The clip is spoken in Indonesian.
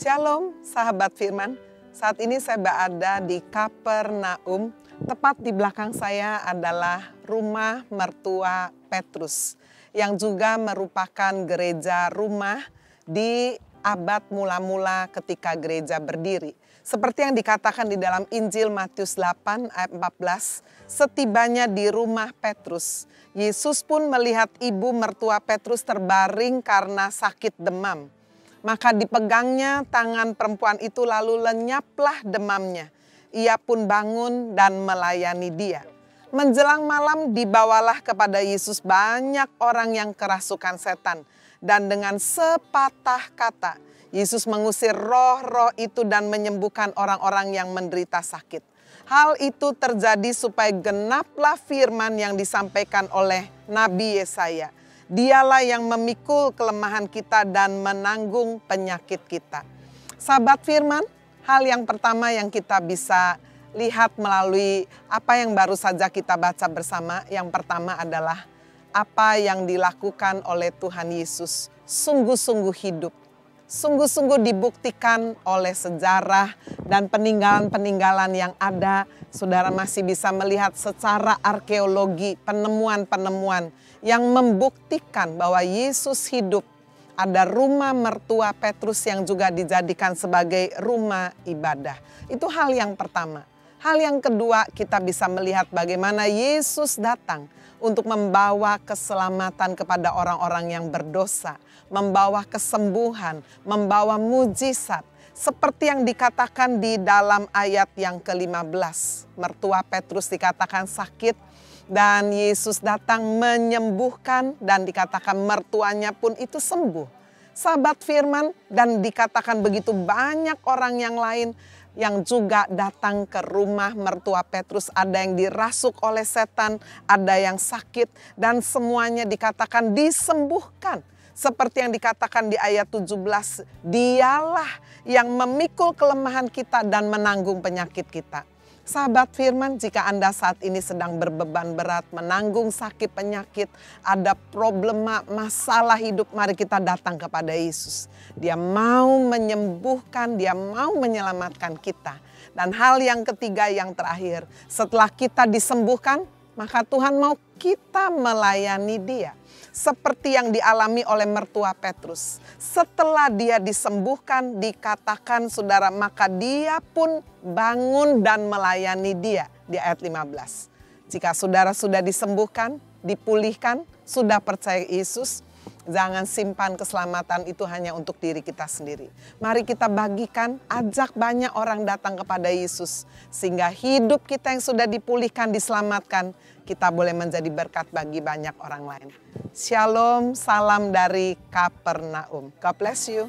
Shalom sahabat firman, saat ini saya berada di Kapernaum. Tepat di belakang saya adalah rumah mertua Petrus yang juga merupakan gereja rumah di abad mula-mula ketika gereja berdiri. Seperti yang dikatakan di dalam Injil Matius 8 ayat 14, setibanya di rumah Petrus, Yesus pun melihat ibu mertua Petrus terbaring karena sakit demam. Maka dipegangnya tangan perempuan itu lalu lenyaplah demamnya. Ia pun bangun dan melayani dia. Menjelang malam dibawalah kepada Yesus banyak orang yang kerasukan setan. Dan dengan sepatah kata Yesus mengusir roh-roh itu dan menyembuhkan orang-orang yang menderita sakit. Hal itu terjadi supaya genaplah firman yang disampaikan oleh Nabi Yesaya. Dialah yang memikul kelemahan kita dan menanggung penyakit kita. Sahabat firman, hal yang pertama yang kita bisa lihat melalui apa yang baru saja kita baca bersama. Yang pertama adalah apa yang dilakukan oleh Tuhan Yesus sungguh-sungguh hidup. Sungguh-sungguh dibuktikan oleh sejarah dan peninggalan-peninggalan yang ada. Saudara masih bisa melihat secara arkeologi penemuan-penemuan yang membuktikan bahwa Yesus hidup. Ada rumah mertua Petrus yang juga dijadikan sebagai rumah ibadah. Itu hal yang pertama. Hal yang kedua, kita bisa melihat bagaimana Yesus datang untuk membawa keselamatan kepada orang-orang yang berdosa, membawa kesembuhan, membawa mujizat. Seperti yang dikatakan di dalam ayat yang ke-15. Mertua Petrus dikatakan sakit dan Yesus datang menyembuhkan dan dikatakan mertuanya pun itu sembuh. Sahabat firman, dan dikatakan begitu banyak orang yang lain yang juga datang ke rumah mertua Petrus. Ada yang dirasuk oleh setan, ada yang sakit, dan semuanya dikatakan disembuhkan. Seperti yang dikatakan di ayat 17, dialah yang memikul kelemahan kita dan menanggung penyakit kita. Sahabat firman, jika Anda saat ini sedang berbeban berat, menanggung sakit penyakit, ada problema, masalah hidup, mari kita datang kepada Yesus. Dia mau menyembuhkan, dia mau menyelamatkan kita. Dan hal yang ketiga, yang terakhir, setelah kita disembuhkan, maka Tuhan mau kita melayani dia. Seperti yang dialami oleh mertua Petrus. Setelah dia disembuhkan, dikatakan saudara, maka dia pun bangun dan melayani dia. Di ayat 15. Jika saudara sudah disembuhkan, dipulihkan, sudah percaya Yesus, jangan simpan keselamatan itu hanya untuk diri kita sendiri. Mari kita bagikan, ajak banyak orang datang kepada Yesus. Sehingga hidup kita yang sudah dipulihkan, diselamatkan, kita boleh menjadi berkat bagi banyak orang lain. Shalom, salam dari Kapernaum. God bless you.